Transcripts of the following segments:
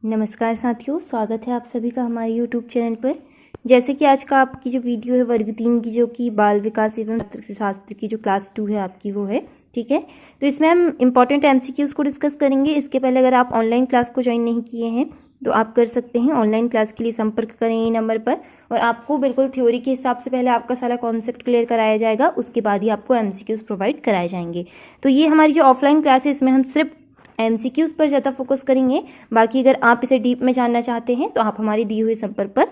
नमस्कार साथियों, स्वागत है आप सभी का हमारे यूट्यूब चैनल पर। जैसे कि आज का आपकी जो वीडियो है वर्ग 3 की, जो कि बाल विकास एवं शास्त्र की जो क्लास 2 है आपकी, वो है। ठीक है, तो इसमें हम इंपॉर्टेंट एमसीक्यूज को डिस्कस करेंगे। इसके पहले अगर आप ऑनलाइन क्लास को ज्वाइन नहीं किए हैं तो आप कर सकते हैं। ऑनलाइन क्लास के लिए संपर्क करें ये नंबर पर, और आपको बिल्कुल थ्योरी के हिसाब से पहले आपका सारा कॉन्सेप्ट क्लियर कराया जाएगा, उसके बाद ही आपको एमसीक्यूज प्रोवाइड कराए जाएंगे। तो ये हमारी जो ऑफलाइन क्लास है, इसमें हम सिर्फ एमसीक्यूज पर ज़्यादा फोकस करेंगे। बाकी अगर आप इसे डीप में जानना चाहते हैं तो आप हमारे दिए हुए संपर्क पर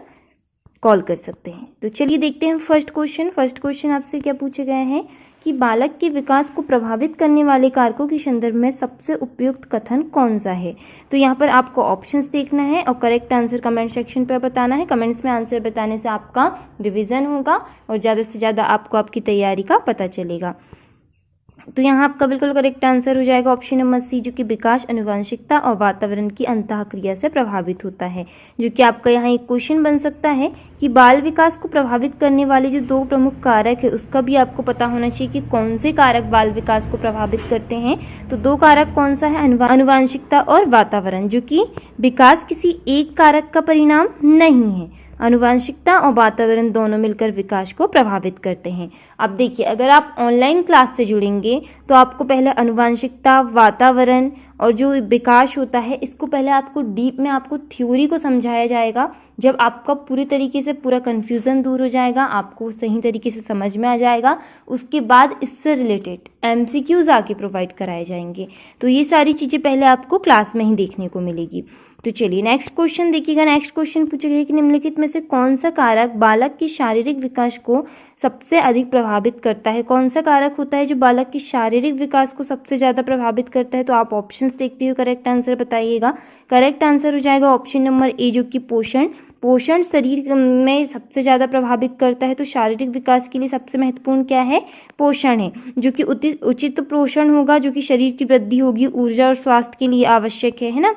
कॉल कर सकते हैं। तो चलिए देखते हैं फर्स्ट क्वेश्चन आपसे क्या पूछे गए हैं कि बालक के विकास को प्रभावित करने वाले कारकों के संदर्भ में सबसे उपयुक्त कथन कौन सा है। तो यहाँ पर आपको ऑप्शंस देखना है और करेक्ट आंसर कमेंट सेक्शन पर बताना है। कमेंट्स में आंसर बताने से आपका रिवीजन होगा और ज़्यादा से ज़्यादा आपको आपकी तैयारी का पता चलेगा। तो यहाँ आपका बिल्कुल करेक्ट आंसर हो जाएगा ऑप्शन नंबर सी, जो कि विकास आनुवंशिकता और वातावरण की अंतःक्रिया से प्रभावित होता है। जो कि आपका यहाँ एक क्वेश्चन बन सकता है कि बाल विकास को प्रभावित करने वाले जो दो प्रमुख कारक है, उसका भी आपको पता होना चाहिए कि कौन से कारक बाल विकास को प्रभावित करते हैं। तो दो कारक कौन सा है, आनुवंशिकता और वातावरण, जो कि विकास किसी एक कारक का परिणाम नहीं है। आनुवंशिकता और वातावरण दोनों मिलकर विकास को प्रभावित करते हैं। अब देखिए, अगर आप ऑनलाइन क्लास से जुड़ेंगे तो आपको पहले आनुवंशिकता, वातावरण और जो विकास होता है, इसको पहले आपको डीप में आपको थ्योरी को समझाया जाएगा। जब आपका पूरी तरीके से पूरा कन्फ्यूज़न दूर हो जाएगा, आपको सही तरीके से समझ में आ जाएगा, उसके बाद इससे रिलेटेड एमसीक्यूज आके प्रोवाइड कराए जाएंगे। तो ये सारी चीज़ें पहले आपको क्लास में ही देखने को मिलेगी। तो चलिए नेक्स्ट क्वेश्चन देखिएगा। नेक्स्ट क्वेश्चन पूछा गया कि निम्नलिखित में से कौन सा कारक बालक के शारीरिक विकास को सबसे अधिक प्रभावित करता है। कौन सा कारक होता है जो बालक के शारीरिक विकास को सबसे ज़्यादा प्रभावित करता है। तो आप ऑप्शंस देखते हुए करेक्ट आंसर बताइएगा। करेक्ट आंसर हो जाएगा ऑप्शन नंबर ए, जो कि पोषण शरीर में सबसे ज़्यादा प्रभावित करता है। तो शारीरिक विकास के लिए सबसे महत्वपूर्ण क्या है, पोषण है। जो कि उचित पोषण होगा, जो कि शरीर की वृद्धि होगी, ऊर्जा और स्वास्थ्य के लिए आवश्यक है ना।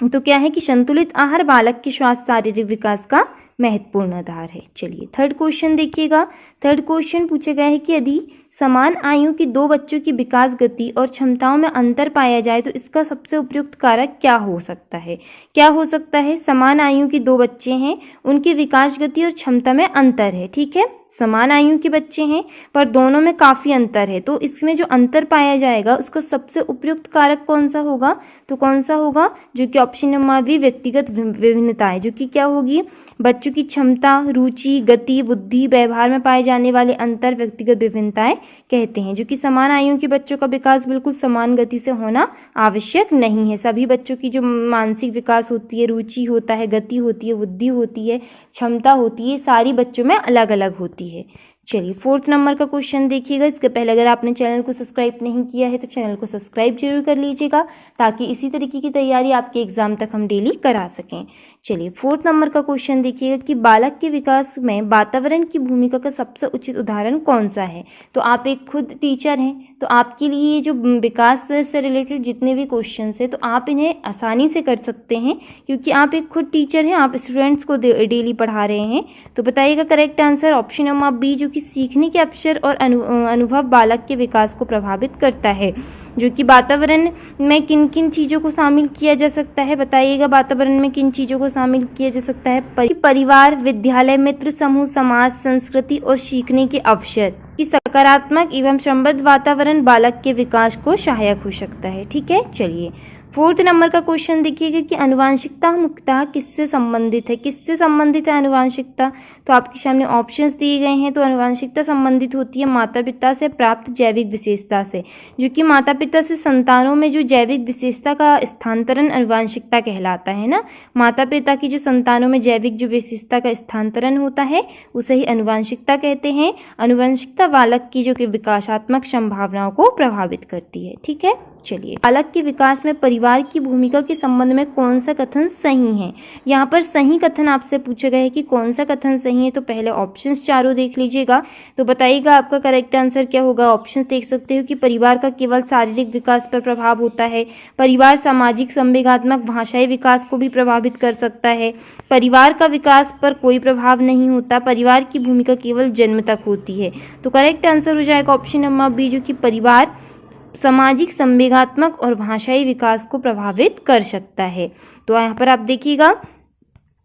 तो क्या है कि संतुलित आहार बालक के स्वास्थ्य शारीरिक विकास का महत्वपूर्ण आधार है। चलिए थर्ड क्वेश्चन देखिएगा। थर्ड क्वेश्चन पूछा गया है कि यदि समान आयु के दो बच्चों की विकास गति और क्षमताओं में अंतर पाया जाए तो इसका सबसे उपयुक्त कारक क्या हो सकता है। क्या हो सकता है, समान आयु के दो बच्चे हैं, उनकी विकास गति और क्षमता में अंतर है। ठीक है, समान आयु के बच्चे हैं पर दोनों में काफ़ी अंतर है, तो इसमें जो अंतर पाया जाएगा उसका सबसे उपयुक्त कारक कौन सा होगा। तो कौन सा होगा, जो कि ऑप्शन नंबर बी, व्यक्तिगत विभिन्नताएं, जो कि क्या होगी, बच्चों की क्षमता, रुचि, गति, बुद्धि, व्यवहार में पाए जाने वाले अंतर व्यक्तिगत विभिन्नताएं कहते हैं। जो कि समान आयु के बच्चों का विकास बिल्कुल समान गति से होना आवश्यक नहीं है। सभी बच्चों की जो मानसिक विकास होती है, रुचि होता है, गति होती है, बुद्धि होती है, क्षमता होती है, सारी बच्चों में अलग अलग होती है। चलिए फोर्थ नंबर का क्वेश्चन देखिएगा। इसके पहले अगर आपने चैनल को सब्सक्राइब नहीं किया है तो चैनल को सब्सक्राइब जरूर कर लीजिएगा, ताकि इसी तरीके की तैयारी आपके एग्जाम तक हम डेली करा सकें। चलिए फोर्थ नंबर का क्वेश्चन देखिएगा कि बालक के विकास में वातावरण की भूमिका का सबसे उचित उदाहरण कौन सा है। तो आप एक खुद टीचर हैं, तो आपके लिए जो विकास से रिलेटेड जितने भी क्वेश्चन हैं तो आप इन्हें आसानी से कर सकते हैं, क्योंकि आप एक खुद टीचर हैं, आप स्टूडेंट्स को डेली पढ़ा रहे हैं। तो बताइएगा correct answer option number B, जो कि सीखने के अवसर और अनुभव बालक के विकास को प्रभावित करता है। जो कि वातावरण में किन किन चीज़ों को शामिल किया जा सकता है, बताइएगा वातावरण में किन चीज़ों को शामिल किया जा सकता है। परिवार, विद्यालय, मित्र समूह, समाज, संस्कृति और सीखने के अवसर की सकारात्मक एवं संबद्ध वातावरण बालक के विकास को सहायक हो सकता है। ठीक है, चलिए फोर्थ नंबर का क्वेश्चन देखिएगा कि आनुवंशिकता मुख्यतः किससे संबंधित है। किससे संबंधित है आनुवंशिकता। तो आपके सामने ऑप्शंस दिए गए हैं। तो आनुवंशिकता संबंधित होती है माता पिता से प्राप्त जैविक विशेषता से। जो कि माता पिता से संतानों में जो जैविक विशेषता का स्थानांतरण आनुवंशिकता कहलाता है ना। माता पिता की जो संतानों में जैविक जो विशेषता का स्थानांतरण होता है उसे ही आनुवंशिकता कहते हैं। आनुवंशिकता बालक की जो कि विकासात्मक संभावनाओं को प्रभावित करती है। ठीक है, चलिए बालक के विकास में परिवार की भूमिका के संबंध में कौन सा कथन सही है। यहाँ पर सही कथन आपसे पूछा गया है कि कौन सा कथन सही है। तो पहले ऑप्शंस चारों देख लीजिएगा, तो बताइएगा आपका करेक्ट आंसर क्या होगा। ऑप्शंस देख सकते हो कि परिवार का केवल शारीरिक विकास पर प्रभाव होता है, परिवार सामाजिक, संवेगात्मक, भाषाई विकास को भी प्रभावित कर सकता है, परिवार का विकास पर कोई प्रभाव नहीं होता, परिवार की भूमिका केवल जन्म तक होती है। तो करेक्ट आंसर हो जाएगा ऑप्शन नंबर बी, जो कि परिवार सामाजिक, संवेगात्मक और भाषाई विकास को प्रभावित कर सकता है। तो यहाँ पर आप देखिएगा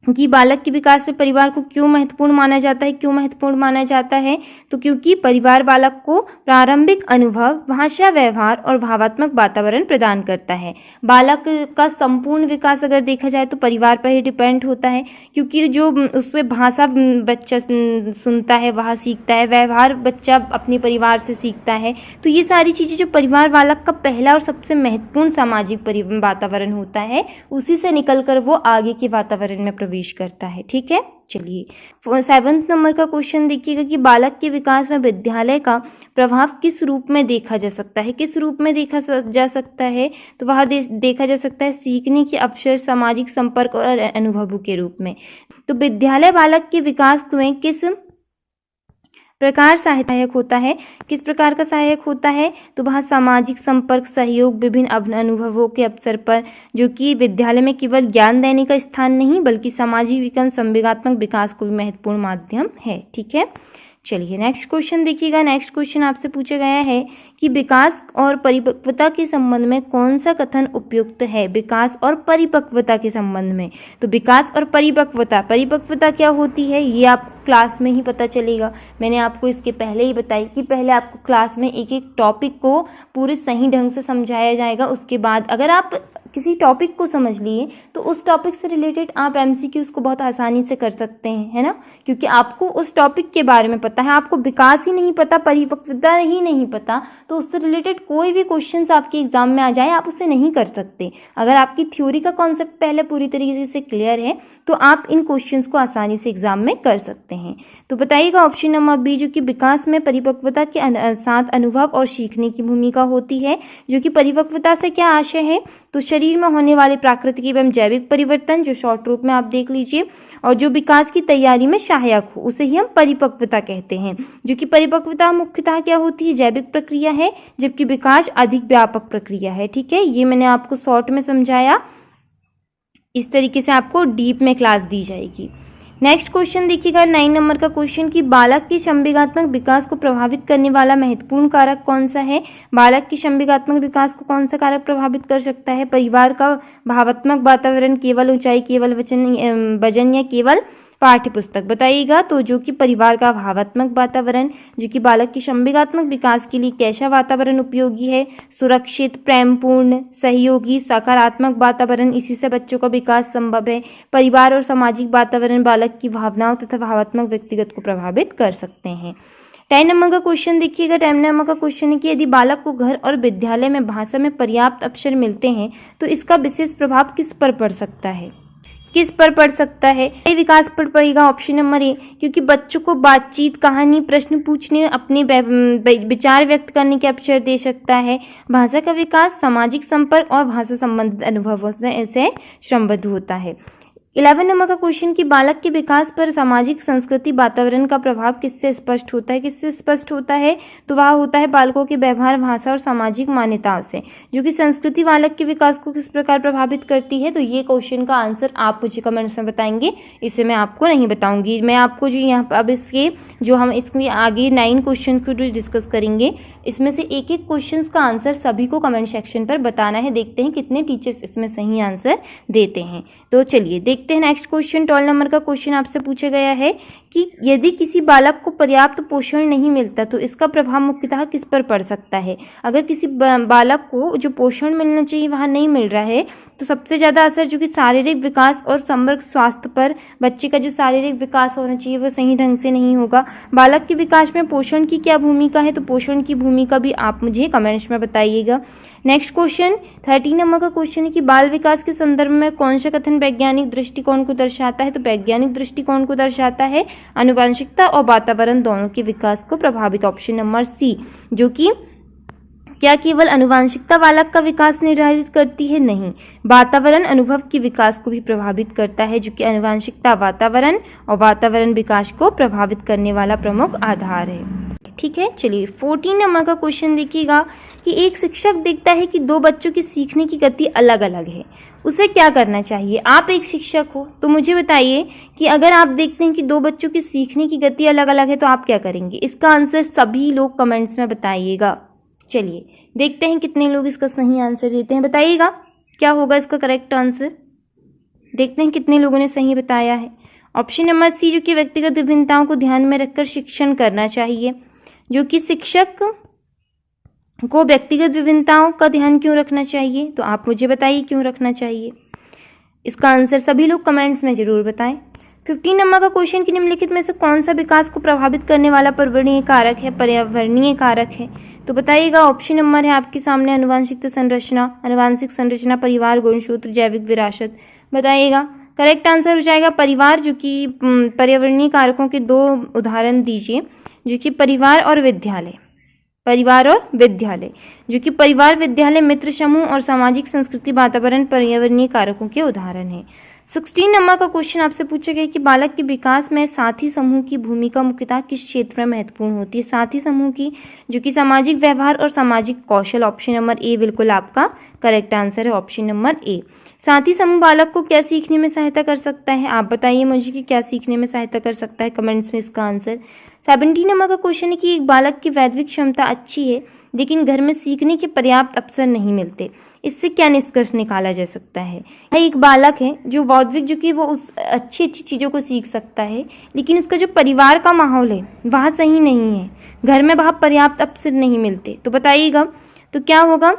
कि बालक के विकास में परिवार को क्यों महत्वपूर्ण माना जाता है। क्यों महत्वपूर्ण माना जाता है? तो क्योंकि परिवार बालक को प्रारंभिक अनुभव, भाषा, व्यवहार और भावात्मक वातावरण प्रदान करता है। बालक का संपूर्ण विकास अगर देखा जाए तो परिवार पर ही डिपेंड होता है, क्योंकि जो उसमें भाषा बच्चा सुनता है वह सीखता है, व्यवहार बच्चा अपने परिवार से सीखता है। तो ये सारी चीज़ें जो परिवार बालक का पहला और सबसे महत्वपूर्ण सामाजिक वातावरण होता है, उसी से निकलकर वो आगे के वातावरण में प्रवेश करता है। ठीक है, चलिए 7th नंबर का क्वेश्चन देखिएगा कि बालक के विकास में विद्यालय का प्रभाव किस रूप में देखा जा सकता है। किस रूप में देखा जा सकता है? तो वह देखा जा सकता है सीखने के अवसर, सामाजिक संपर्क और अनुभवों के रूप में। तो विद्यालय बालक के विकास में किस प्रकार सहायक होता है? किस प्रकार का सहायक होता है? तो वहाँ सामाजिक संपर्क, सहयोग, विभिन्न अनुभवों के अवसर पर, जो कि विद्यालय में केवल ज्ञान देने का स्थान नहीं बल्कि सामाजिक विकास, संवेगात्मक विकास को भी महत्वपूर्ण माध्यम है। ठीक है, चलिए नेक्स्ट क्वेश्चन देखिएगा। नेक्स्ट क्वेश्चन आपसे पूछा गया है कि विकास और परिपक्वता के संबंध में कौन सा कथन उपयुक्त है? विकास और परिपक्वता के संबंध में। तो विकास और परिपक्वता, परिपक्वता क्या होती है ये आपको क्लास में ही पता चलेगा। मैंने आपको इसके पहले ही बताई कि पहले आपको क्लास में एक एक टॉपिक को पूरे सही ढंग से समझाया जाएगा। उसके बाद अगर आप किसी टॉपिक को समझ लिए तो उस टॉपिक से रिलेटेड आप एमसीक्यूज को बहुत आसानी से कर सकते हैं, है ना, क्योंकि आपको उस टॉपिक के बारे में पता है। आपको विकास ही नहीं पता, परिपक्वता ही नहीं पता, तो उससे रिलेटेड कोई भी क्वेश्चंस आपके एग्जाम में आ जाए आप उसे नहीं कर सकते। अगर आपकी थ्योरी का कॉन्सेप्ट पहले पूरी तरीके से क्लियर है तो आप इन क्वेश्चंस को आसानी से एग्जाम में कर सकते हैं। तो बताइएगा ऑप्शन नंबर बी, जो कि विकास में परिपक्वता के साथ अनुभव और सीखने की भूमिका होती है। जो कि परिपक्वता से क्या आशय है? तो शरीर में होने वाले प्राकृतिक एवं जैविक परिवर्तन, जो शॉर्ट रूप में आप देख लीजिए, और जो विकास की तैयारी में सहायक हो उसे ही हम परिपक्वता कहते हैं। जो कि परिपक्वता मुख्यतः क्या होती है? जैविक प्रक्रिया है, जबकि विकास अधिक व्यापक प्रक्रिया है। ठीक है, ये मैंने आपको शॉर्ट में समझाया, इस तरीके से आपको डीप में क्लास दी जाएगी। नेक्स्ट क्वेश्चन देखिएगा 9 नंबर का क्वेश्चन कि बालक के संवेगात्मक विकास को प्रभावित करने वाला महत्वपूर्ण कारक कौन सा है? बालक के संवेगात्मक विकास को कौन सा कारक प्रभावित कर सकता है? परिवार का भावात्मक वातावरण, केवल ऊंचाई, केवल वजन या केवल पाठ्य पुस्तक? बताइएगा। तो जो कि परिवार का भावात्मक वातावरण, जो कि बालक के संवेगात्मक विकास के लिए कैसा वातावरण उपयोगी है? सुरक्षित, प्रेमपूर्ण, सहयोगी, सकारात्मक वातावरण, इसी से बच्चों का विकास संभव है। परिवार और सामाजिक वातावरण बालक की भावनाओं तथा भावात्मक व्यक्तिगत को प्रभावित कर सकते हैं। 10 नंबर का क्वेश्चन देखिएगा। 10 नंबर का क्वेश्चन है कि यदि बालक को घर और विद्यालय में भाषा में पर्याप्त अवसर मिलते हैं तो इसका विशेष प्रभाव किस पर पड़ सकता है? किस पर पड़ सकता है? विकास पर पड़ेगा, ऑप्शन नंबर ए, क्योंकि बच्चों को बातचीत, कहानी, प्रश्न पूछने, अपने विचार व्यक्त करने के अवसर दे सकता है। भाषा का विकास सामाजिक संपर्क और भाषा संबंधित अनुभवों से संबद्ध होता है। 11 नंबर का क्वेश्चन कि बालक के विकास पर सामाजिक, संस्कृति, वातावरण का प्रभाव किससे स्पष्ट होता है? किससे स्पष्ट होता है? तो वह होता है बालकों के व्यवहार, भाषा और सामाजिक मान्यताओं से। जो कि संस्कृति बालक के विकास को किस प्रकार प्रभावित करती है? तो ये क्वेश्चन का आंसर आप मुझे कमेंट्स में बताएंगे, इसे मैं आपको नहीं बताऊंगी। मैं आपको जो यहाँ अब इसके जो हम इसमें आगे 9 क्वेश्चन को जो डिस्कस करेंगे, इसमें से एक एक क्वेश्चन का आंसर सभी को कमेंट सेक्शन पर बताना है। देखते हैं कितने टीचर्स इसमें सही आंसर देते हैं। तो चलिए देखते हैं नेक्स्ट क्वेश्चन। 12 नंबर का क्वेश्चन आपसे पूछा गया है कि यदि किसी बालक को पर्याप्त पोषण नहीं मिलता तो इसका प्रभाव मुख्यतः किस पर पड़ सकता है? अगर किसी बालक को जो पोषण मिलना चाहिए वहाँ नहीं मिल रहा है तो सबसे ज़्यादा असर जो कि शारीरिक विकास और समग्र स्वास्थ्य पर, बच्चे का जो शारीरिक विकास होना चाहिए वो सही ढंग से नहीं होगा। बालक के विकास में पोषण की क्या भूमिका है? तो पोषण की भूमिका भी आप मुझे कमेंट्स में बताइएगा। नेक्स्ट क्वेश्चन 13 नंबर का क्वेश्चन है कि बाल विकास के संदर्भ में कौन सा कथन वैज्ञानिक दृष्टिकोण को दर्शाता है? तो वैज्ञानिक दृष्टिकोण को दर्शाता है आनुवंशिकता और वातावरण दोनों के विकास को प्रभावित, ऑप्शन नंबर सी। जो कि क्या केवल आनुवंशिकता बालक का विकास निर्धारित करती है? नहीं, वातावरण अनुभव के विकास को भी प्रभावित करता है। जो कि आनुवंशिकता वातावरण और वातावरण विकास को प्रभावित करने वाला प्रमुख आधार है। ठीक है, चलिए 14 नंबर का क्वेश्चन देखिएगा कि एक शिक्षक देखता है कि 2 बच्चों की सीखने की गति अलग अलग है, उसे क्या करना चाहिए? आप एक शिक्षक हो तो मुझे बताइए कि अगर आप देखते हैं कि 2 बच्चों की सीखने की गति अलग अलग है तो आप क्या करेंगे? इसका आंसर सभी लोग कमेंट्स में बताइएगा। चलिए देखते हैं कितने लोग इसका सही आंसर देते हैं। बताइएगा क्या होगा इसका करेक्ट आंसर। देखते हैं कितने लोगों ने सही बताया है। ऑप्शन नंबर सी, जो कि व्यक्तिगत विभिन्नताओं को ध्यान में रखकर शिक्षण करना चाहिए। जो कि शिक्षक को व्यक्तिगत विभिन्नताओं का ध्यान क्यों रखना चाहिए, तो आप मुझे बताइए क्यों रखना चाहिए। इसका आंसर सभी लोग कमेंट्स में जरूर बताएं। 15 नंबर का क्वेश्चन कि निम्नलिखित में से कौन सा विकास को प्रभावित करने वाला पर्यावरणीय कारक है, पर्यावरणीय कारक है, तो बताइएगा। ऑप्शन नंबर है आपके सामने आनुवंशिक संरचना, परिवार, गुणसूत्र, जैविक विरासत। बताइएगा। करेक्ट आंसर हो जाएगा परिवार, जो कि पर्यावरणीय कारकों के 2 उदाहरण दीजिए, जो कि परिवार और विद्यालय, जो कि परिवार, विद्यालय, मित्र समूह और सामाजिक संस्कृति वातावरण पर्यावरणीय कारकों के उदाहरण हैं। 16 नंबर का क्वेश्चन आपसे पूछा गया कि बालक के विकास में साथी समूह की भूमिका मुख्यतः किस क्षेत्र में महत्वपूर्ण होती है। साथी समूह की, जो कि सामाजिक व्यवहार और सामाजिक कौशल। ऑप्शन नंबर ए बिल्कुल आपका करेक्ट आंसर है, ऑप्शन नंबर ए। साथी समूह बालक को क्या सीखने में सहायता कर सकता है, आप बताइए मुझे कि क्या सीखने में सहायता कर सकता है, कमेंट्स में इसका आंसर। 17 नंबर का क्वेश्चन है कि एक बालक की वैद्विक क्षमता अच्छी है लेकिन घर में सीखने के पर्याप्त अवसर नहीं मिलते, इससे क्या निष्कर्ष निकाला जा सकता है। एक बालक है जो बौद्धिक, जो कि वो उस अच्छी चीज़ों को सीख सकता है, लेकिन उसका जो परिवार का माहौल है वह सही नहीं है, घर में वह पर्याप्त अवसर नहीं मिलते, तो बताइएगा तो क्या होगा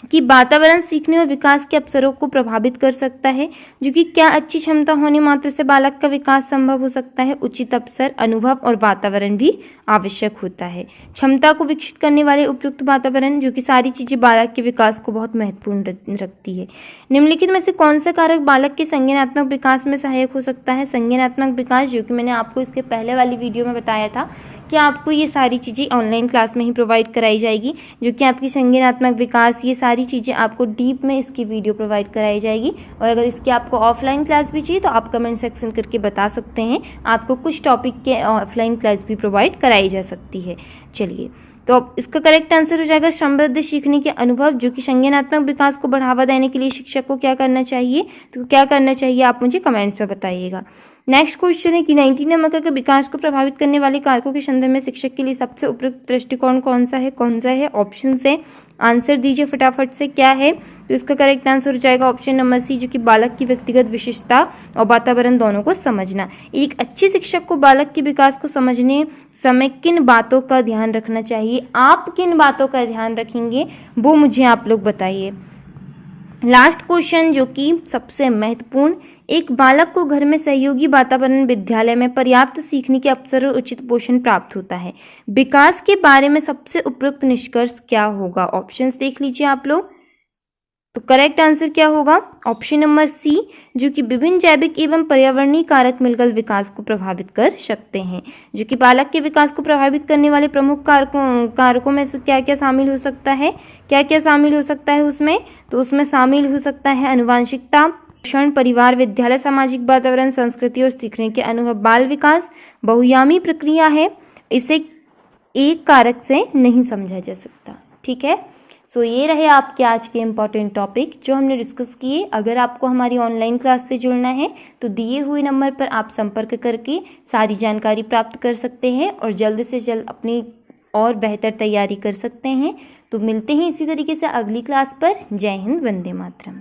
कि वातावरण सीखने और विकास के अवसरों को प्रभावित कर सकता है। जो कि क्या अच्छी क्षमता होने मात्र से बालक का विकास संभव हो सकता है, उचित अवसर, अनुभव और वातावरण भी आवश्यक होता है। क्षमता को विकसित करने वाले उपयुक्त वातावरण, जो कि सारी चीजें बालक के विकास को बहुत महत्वपूर्ण रखती है। निम्नलिखित में से कौन सा कारक बालक के संज्ञानात्मक विकास में सहायक हो सकता है। संज्ञानात्मक विकास, जो कि मैंने आपको इसके पहले वाली वीडियो में बताया था कि आपको ये सारी चीज़ें ऑनलाइन क्लास में ही प्रोवाइड कराई जाएगी, जो कि आपकी संज्ञानात्मक विकास, ये सारी चीज़ें आपको डीप में इसकी वीडियो प्रोवाइड कराई जाएगी। और अगर इसकी आपको ऑफलाइन क्लास भी चाहिए तो आप कमेंट सेक्शन करके बता सकते हैं, आपको कुछ टॉपिक के ऑफलाइन क्लास भी प्रोवाइड कराई जा सकती है। चलिए, तो अब इसका करेक्ट आंसर हो जाएगा समृद्ध सीखने के अनुभव, जो कि संज्ञानात्मक विकास को बढ़ावा देने के लिए शिक्षक को क्या करना चाहिए, तो क्या करना चाहिए आप मुझे कमेंट्स में बताइएगा। नेक्स्ट क्वेश्चन है कि 19 नंबर का विकास को प्रभावित करने वाले कारकों के संदर्भ में शिक्षक के लिए सबसे उपयुक्त दृष्टिकोण कौन सा है। ऑप्शन से आंसर दीजिए फटाफट से, क्या है, तो इसका करेक्ट आंसर हो जाएगा ऑप्शन नंबर सी, जो कि बालक की व्यक्तिगत विशेषता और वातावरण दोनों को समझना। एक अच्छे शिक्षक को बालक के विकास को समझने समय किन बातों का ध्यान रखना चाहिए, आप किन बातों का ध्यान रखेंगे वो मुझे आप लोग बताइए। लास्ट क्वेश्चन, जो कि सबसे महत्वपूर्ण, एक बालक को घर में सहयोगी वातावरण, विद्यालय में पर्याप्त सीखने के अवसर और उचित पोषण प्राप्त होता है। विकास के बारे में सबसे उपयुक्त निष्कर्ष क्या होगा। ऑप्शंस देख लीजिए आप लोग, तो करेक्ट आंसर क्या होगा, ऑप्शन नंबर सी, जो कि विभिन्न जैविक एवं पर्यावरणीय कारक मिलकर विकास को प्रभावित कर सकते हैं। जो कि बालक के विकास को प्रभावित करने वाले प्रमुख कारकों में से क्या क्या शामिल हो सकता है, उसमें, तो उसमें शामिल हो सकता है आनुवंशिकता, पोषण, परिवार, विद्यालय, सामाजिक वातावरण, संस्कृति और सीखने के अनुभव। बाल विकास बहुआयामी प्रक्रिया है, इसे एक कारक से नहीं समझा जा सकता। ठीक है, सो ये रहे आपके आज के इम्पॉर्टेंट टॉपिक जो हमने डिस्कस किए। अगर आपको हमारी ऑनलाइन क्लास से जुड़ना है तो दिए हुए नंबर पर आप संपर्क करके सारी जानकारी प्राप्त कर सकते हैं और जल्द से जल्द अपनी और बेहतर तैयारी कर सकते हैं। तो मिलते हैं इसी तरीके से अगली क्लास पर। जय हिंद, वंदे मातरम।